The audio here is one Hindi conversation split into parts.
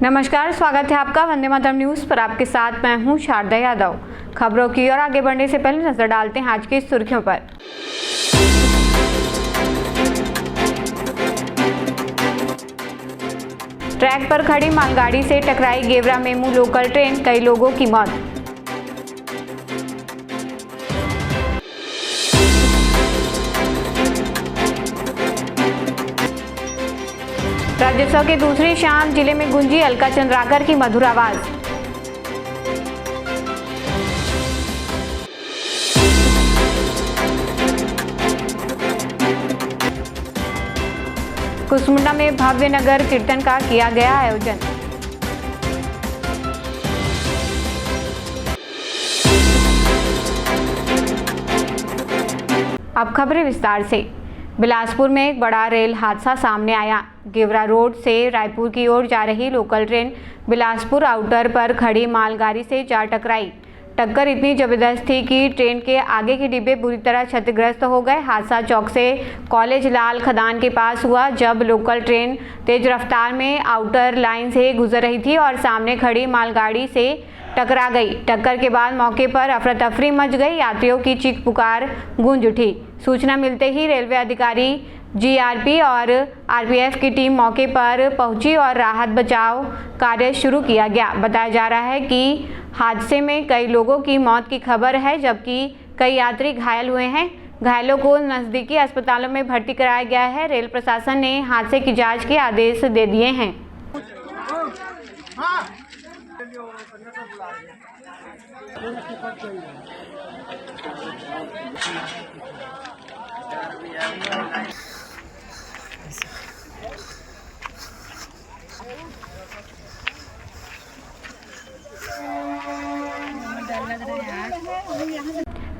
नमस्कार, स्वागत है आपका वंदे मातरम न्यूज पर। आपके साथ मैं हूं शारदा यादव। खबरों की ओर आगे बढ़ने से पहले नजर डालते हैं आज की सुर्खियों पर। ट्रैक पर खड़ी मालगाड़ी से टकराई गेवरा मेमू लोकल ट्रेन, कई लोगों की मौत। राज्योत्सव की दूसरी शाम जिले में गूंजी अलका चंद्राकर की मधुर आवाज। कुसमुंडा में भव्य नगर कीर्तन का किया गया आयोजन। अब खबरें विस्तार से। बिलासपुर में एक बड़ा रेल हादसा सामने आया। गेवरा रोड से रायपुर की ओर जा रही लोकल ट्रेन बिलासपुर आउटर पर खड़ी मालगाड़ी से जा टकराई। टक्कर इतनी जबरदस्त थी कि ट्रेन के आगे के डिब्बे बुरी तरह क्षतिग्रस्त हो गए। हादसा चौक से कॉलेज लाल खदान के पास हुआ, जब लोकल ट्रेन तेज रफ्तार में आउटर लाइन से गुजर रही थी और सामने खड़ी मालगाड़ी से टकरा गई। टक्कर के बाद मौके पर अफरा तफरी मच गई। यात्रियों की चीख पुकार गूंज उठी। सूचना मिलते ही रेलवे अधिकारी, जीआरपी और आरपीएफ की टीम मौके पर पहुंची और राहत बचाव कार्य शुरू किया गया। बताया जा रहा है कि हादसे में कई लोगों की मौत की खबर है, जबकि कई यात्री घायल हुए हैं। घायलों को नजदीकी अस्पतालों में भर्ती कराया गया है। रेल प्रशासन ने हादसे की जांच के आदेश दे दिए हैं।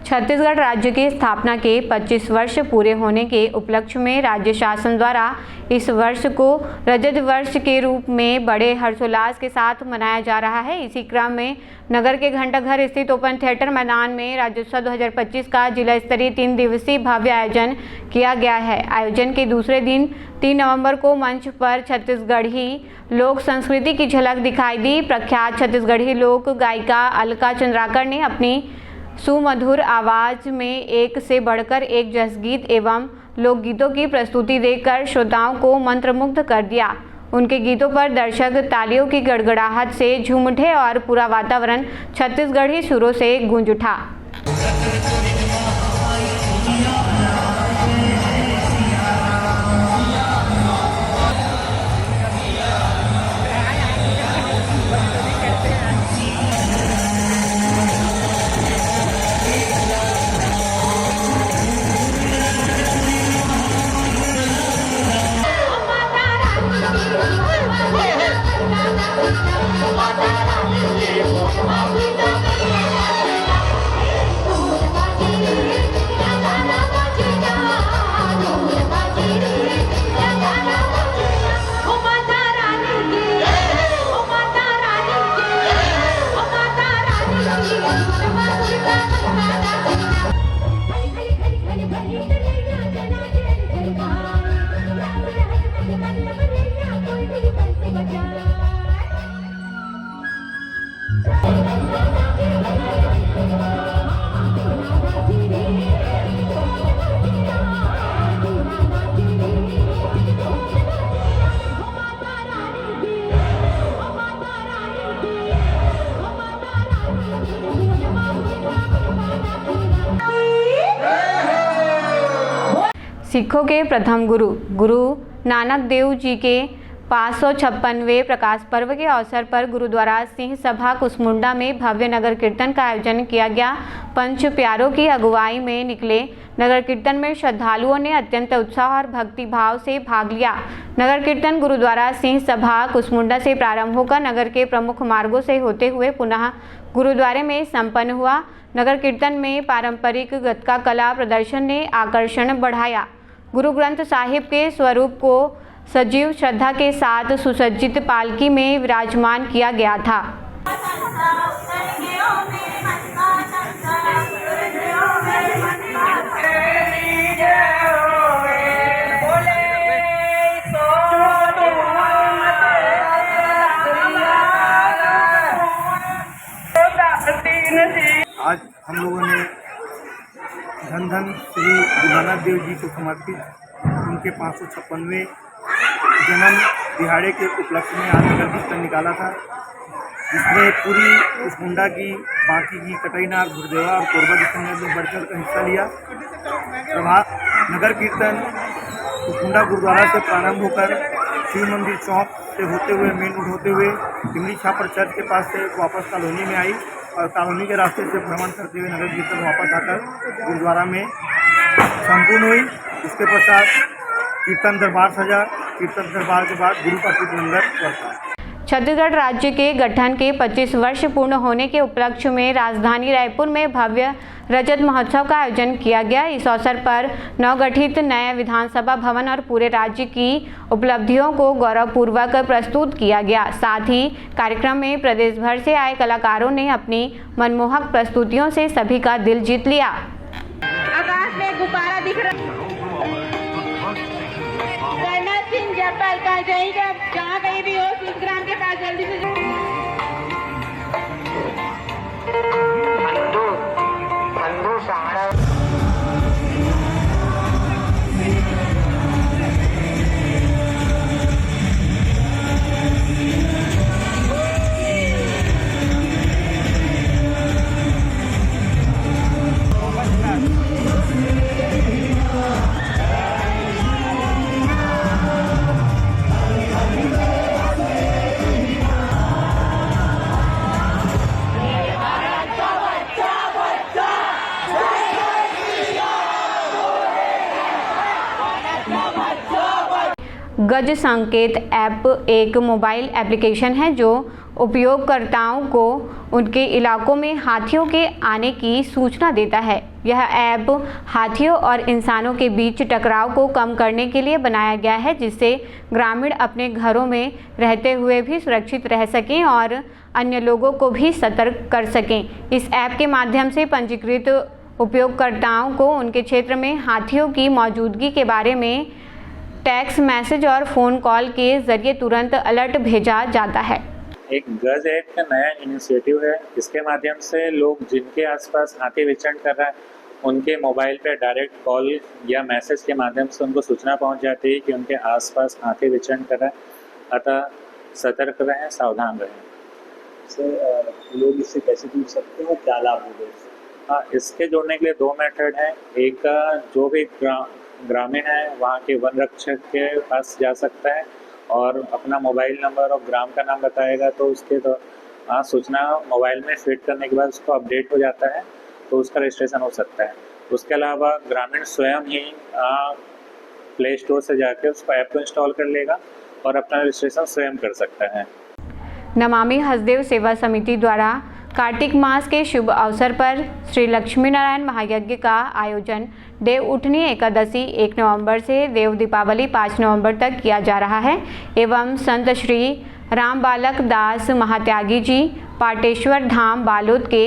छत्तीसगढ़ राज्य की स्थापना के 25 वर्ष पूरे होने के उपलक्ष्य में राज्य शासन द्वारा इस वर्ष को रजत वर्ष के रूप में बड़े हर्षोल्लास के साथ मनाया जा रहा है। इसी क्रम में नगर के घंटाघर स्थित ओपन थिएटर मैदान में राज्योत्सव 2025 का जिला स्तरीय 3 दिवसीय भव्य आयोजन किया गया है। आयोजन के दूसरे दिन 3 नवंबर को मंच पर छत्तीसगढ़ी लोक संस्कृति की झलक दिखाई दी। प्रख्यात छत्तीसगढ़ी लोक गायिका अलका चंद्राकर ने अपनी सुमधुर आवाज में एक से बढ़कर एक जसगीत एवं लोकगीतों की प्रस्तुति देकर श्रोताओं को मंत्रमुग्ध कर दिया। उनके गीतों पर दर्शक तालियों की गड़गड़ाहट से झूम उठे और पूरा वातावरण छत्तीसगढ़ी सुरों से गूंज उठा। सिखों के प्रथम गुरु नानक देव जी के 556वें प्रकाश पर्व के अवसर पर गुरुद्वारा सिंह सभा कुसमुंडा में भव्य नगर कीर्तन का आयोजन किया गया। पंच प्यारों की अगुवाई में निकले नगर कीर्तन में श्रद्धालुओं ने अत्यंत उत्साह और भक्ति भाव से भाग लिया। नगर कीर्तन गुरुद्वारा सिंह सभा कुसमुंडा से प्रारंभ होकर नगर के प्रमुख मार्गों से होते हुए पुनः गुरुद्वारे में संपन्न हुआ। नगर कीर्तन में पारंपरिक गतका कला प्रदर्शन ने आकर्षण बढ़ाया। गुरु ग्रंथ साहिब के स्वरूप को सजीव श्रद्धा के साथ सुसज्जित पालकी में विराजमान किया गया था। हम लोगों ने धन धन श्री गुरु नानक देव जी को समर्पित उनके 556वें जन्म दिहाड़े के उपलक्ष्य में आज नगर कीर्तन निकाला था, जिसमें पूरी कुसमुंडा की, बांकी की, कटरीनार, गुरुदेवा और कोरबा की संगत ने बढ़ चढ़ कर हिस्सा लिया। प्रभात नगर कीर्तन कुसमुंडा गुरुद्वारा से प्रारंभ होकर शिव मंदिर चौक से होते हुए मेन रोड होते हुए टिमली छापर चर्च के पास से वापस कॉलोनी में आई और कॉलोनी के रास्ते से भ्रमण करते हुए नगर कीर्तन वापस आकर गुरुद्वारा में संपूर्ण हुई। उसके पश्चात कीर्तन दरबार सजा। कीर्तन दरबार के बाद गुरु का लंगर पड़ता है। छत्तीसगढ़ राज्य के गठन के 25 वर्ष पूर्ण होने के उपलक्ष्य में राजधानी रायपुर में भव्य रजत महोत्सव का आयोजन किया गया। इस अवसर पर नवगठित नए विधानसभा भवन और पूरे राज्य की उपलब्धियों को गौरवपूर्वक प्रस्तुत किया गया। साथ ही कार्यक्रम में प्रदेश भर से आए कलाकारों ने अपनी मनमोहक प्रस्तुतियों से सभी का दिल जीत लिया। आकाश में गुब्बारा दिख रहा का जाएगा, जहाँ कहीं भी हो इस ग्राम के पास जल्दी से गज संकेत ऐप एक मोबाइल एप्लीकेशन है जो उपयोगकर्ताओं को उनके इलाकों में हाथियों के आने की सूचना देता है। यह ऐप हाथियों और इंसानों के बीच टकराव को कम करने के लिए बनाया गया है, जिससे ग्रामीण अपने घरों में रहते हुए भी सुरक्षित रह सकें और अन्य लोगों को भी सतर्क कर सकें। इस ऐप के माध्यम से पंजीकृत उपयोगकर्ताओं को उनके क्षेत्र में हाथियों की मौजूदगी के बारे में टेक्स्ट मैसेज और फ़ोन कॉल के जरिए तुरंत अलर्ट भेजा जाता है। एक गज ऐप का नया इनिशिएटिव है। इसके माध्यम से लोग जिनके आसपास हाथी विचरण कर रहा है उनके मोबाइल पे डायरेक्ट कॉल या मैसेज के माध्यम से उनको सूचना पहुंच जाती है कि उनके आसपास हाथी विचरण कर रहा है, अतः सतर्क रहें, सावधान रहें। सर, लोग इससे कैसे जुड़ सकते हैं, क्या लाभ होगा? हाँ, इसके जोड़ने के लिए 2 मेथड हैं। एक जो भी ग्रामीण है वहाँ के वन रक्षक के पास जा सकता है और अपना मोबाइल नंबर और ग्राम का नाम बताएगा, तो उसके सूचना मोबाइल में फिट करने के बाद उसको अपडेट हो जाता है, तो उसका रजिस्ट्रेशन हो सकता है। उसके अलावा ग्रामीण स्वयं ही प्ले स्टोर से जाकर उसको ऐप को इंस्टॉल कर लेगा और अपना रजिस्ट्रेशन स्वयं कर सकता है। नमामि हसदेव सेवा समिति द्वारा कार्तिक मास के शुभ अवसर पर श्री लक्ष्मी नारायण महायज्ञ का आयोजन देव उठनी एकादशी 1 नवंबर से देव दीपावली 5 नवंबर तक किया जा रहा है एवं संत श्री राम बालक दास महात्यागी जी पाटेश्वर धाम बालोद के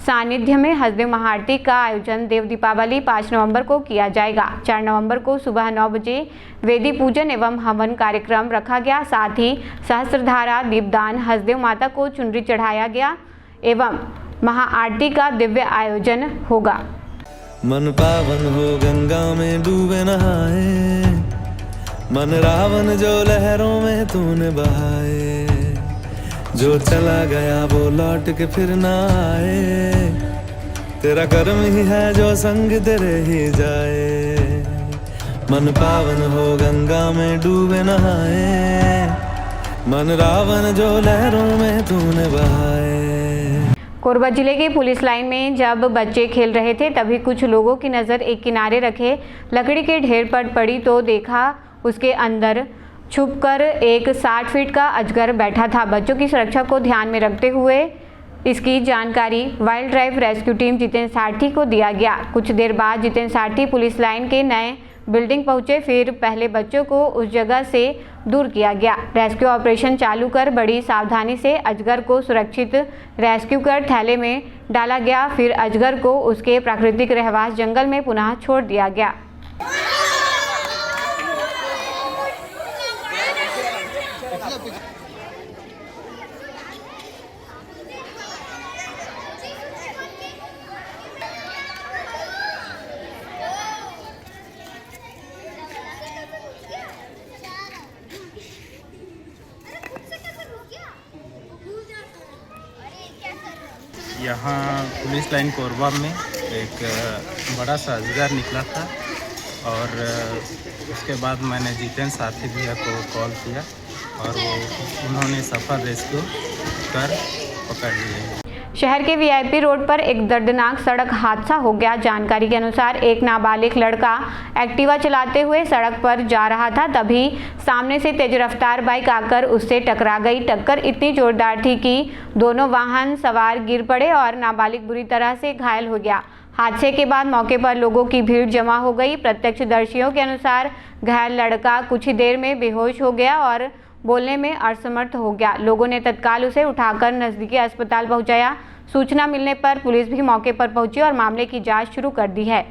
सानिध्य में हसदेव महाआरती का आयोजन देव दीपावली 5 नवंबर को किया जाएगा। 4 नवंबर को सुबह 9 बजे वेदी पूजन एवं हवन कार्यक्रम रखा गया। साथ ही सहस्त्रधारा दीपदान, हसदेव माता को चुनरी चढ़ाया गया एवं महाआरती का दिव्य आयोजन होगा। मन पावन हो गंगा में डूबे नहाए, मन रावण जो लहरों में तूने बहाए, जो चला गया वो लौट के फिर ना आए, तेरा कर्म ही है जो संग तेरे ही जाए। मन पावन हो गंगा में डूबे नहाए, मन रावण जो लहरों में तूने बहाए। कोरबा जिले के पुलिस लाइन में जब बच्चे खेल रहे थे तभी कुछ लोगों की नज़र एक किनारे रखे लकड़ी के ढेर पर पड़ी तो देखा उसके अंदर छुपकर एक 60 फीट का अजगर बैठा था। बच्चों की सुरक्षा को ध्यान में रखते हुए इसकी जानकारी wild life rescue team Jitendra सारथी को दिया गया। कुछ देर बाद जितेंद्र सारथी पुलिस लाइन के नए बिल्डिंग पहुंचे, फिर पहले बच्चों को उस जगह से दूर किया गया। रेस्क्यू ऑपरेशन चालू कर बड़ी सावधानी से अजगर को सुरक्षित रेस्क्यू कर थैले में डाला गया। फिर अजगर को उसके प्राकृतिक रहवास जंगल में पुनः छोड़ दिया गया। यहाँ पुलिस लाइन कोरबा में एक बड़ा सा अजगर निकला था और उसके बाद मैंने जितेंद्र साथी भैया को कॉल किया और उन्होंने सफल रेस्क्यू कर पकड़ लिए। शहर के वीआईपी रोड पर एक दर्दनाक सड़क हादसा हो गया। जानकारी के अनुसार एक नाबालिग लड़का एक्टिवा चलाते हुए सड़क पर जा रहा था, तभी सामने से तेज रफ्तार बाइक आकर उससे टकरा गई। टक्कर इतनी जोरदार थी कि दोनों वाहन सवार गिर पड़े और नाबालिग बुरी तरह से घायल हो गया। हादसे के बाद मौके पर लोगों की भीड़ जमा हो गई। प्रत्यक्षदर्शियों के अनुसार घायल लड़का कुछ ही देर में बेहोश हो गया और बोलने में असमर्थ हो गया। लोगों ने तत्काल उसे उठाकर नजदीकी अस्पताल पहुंचाया। सूचना मिलने पर पुलिस भी मौके पर पहुंची और मामले की जांच शुरू कर दी है।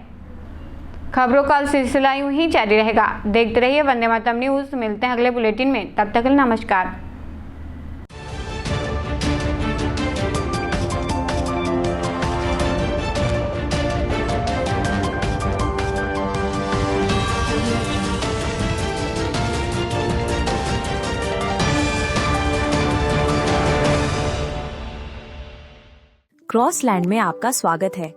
खबरों का सिलसिला यूं ही जारी रहेगा। देखते रहिए वंदे मातरम न्यूज़। मिलते हैं अगले बुलेटिन में, तब तक के लिए नमस्कार। क्रॉसलैंड में आपका स्वागत है।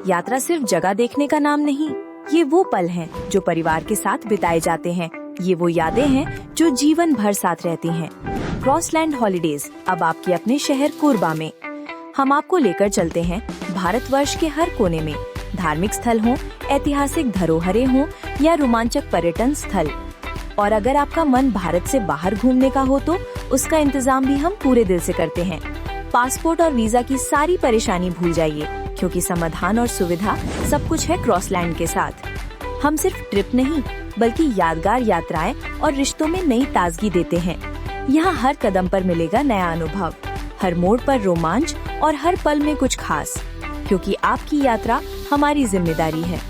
यात्रा सिर्फ जगह देखने का नाम नहीं, ये वो पल हैं जो परिवार के साथ बिताए जाते हैं। ये वो यादें हैं जो जीवन भर साथ रहती हैं। क्रॉसलैंड हॉलिडेज अब आपके अपने शहर कोरबा में। हम आपको लेकर चलते हैं भारतवर्ष के हर कोने में। धार्मिक स्थल हो, ऐतिहासिक धरोहरें हो या रोमांचक पर्यटन स्थल। और अगर आपका मन भारत से बाहर घूमने का हो तो उसका इंतजाम भी हम पूरे दिल से करते हैं। पासपोर्ट और वीजा की सारी परेशानी भूल जाइए, क्योंकि समाधान और सुविधा सब कुछ है क्रॉसलैंड के साथ। हम सिर्फ ट्रिप नहीं बल्कि यादगार यात्राएं और रिश्तों में नई ताजगी देते हैं। यहाँ हर कदम पर मिलेगा नया अनुभव, हर मोड़ पर रोमांच और हर पल में कुछ खास, क्योंकि आपकी यात्रा हमारी जिम्मेदारी है।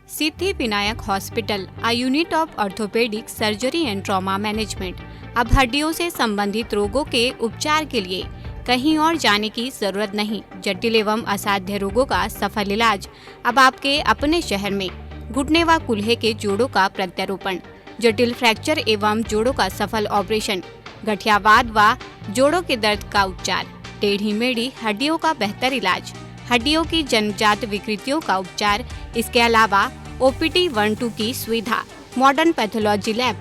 Siddhi Vinayak hospital, a unit of orthopaedic surgery and trauma management. अब हड्डियों से संबंधित रोगों के उपचार के लिए कहीं और जाने की जरूरत नहीं। जटिल एवं असाध्य रोगों का सफल इलाज अब आपके अपने शहर में। घुटने व कूल्हे के जोड़ों का प्रत्यारोपण, जटिल फ्रैक्चर एवं जोड़ों का सफल ऑपरेशन, गठियावाद व जोड़ों के दर्द का उपचार, टेढ़ी मेढ़ी हड्डियों का बेहतर इलाज, हड्डियों की जन्मजात विकृतियों का उपचार। इसके अलावा OPT 1-2 की सुविधा, modern pathology lab,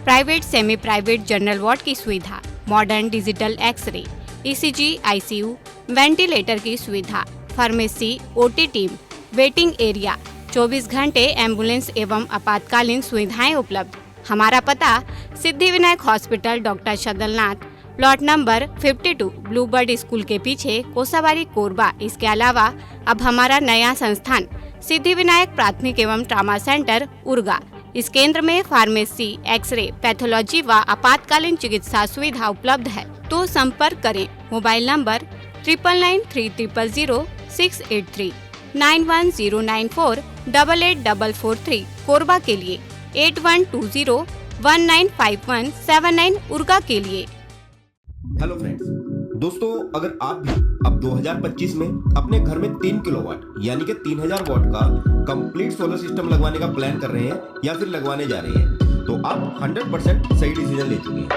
private semi private general ward की सुविधा, modern digital X-ray, ECG, ICU, ventilator की सुविधा, pharmacy, OT team, waiting area, 24 घंटे एम्बुलेंस एवं आपातकालीन सुविधाएं उपलब्ध। हमारा पता Siddhi Vinayak hospital, doctor Shadalnath, plot number 52, Bluebird school के पीछे, कोसाबारी, कोरबा। इसके अलावा अब हमारा नया संस्थान सिद्धि विनायक प्राथमिक एवं ट्रॉमा सेंटर, उर्गा। इस केंद्र में फार्मेसी, एक्सरे, पैथोलॉजी व आपातकालीन चिकित्सा सुविधा उपलब्ध है। तो संपर्क करें। मोबाइल नंबर 9993000683, 9109488443, कोरबा के लिए 8120195179, उर्गा के लिए। हेलो फ्रेंड्स, दोस्तों अगर आप भी अब 2025 में अपने घर में 3 किलोवाट यानी कि 3000 वाट का कंप्लीट सोलर सिस्टम लगवाने का प्लान कर रहे हैं या फिर लगवाने जा रहे हैं, तो आप 100% सही डिसीजन ले चुके हैं।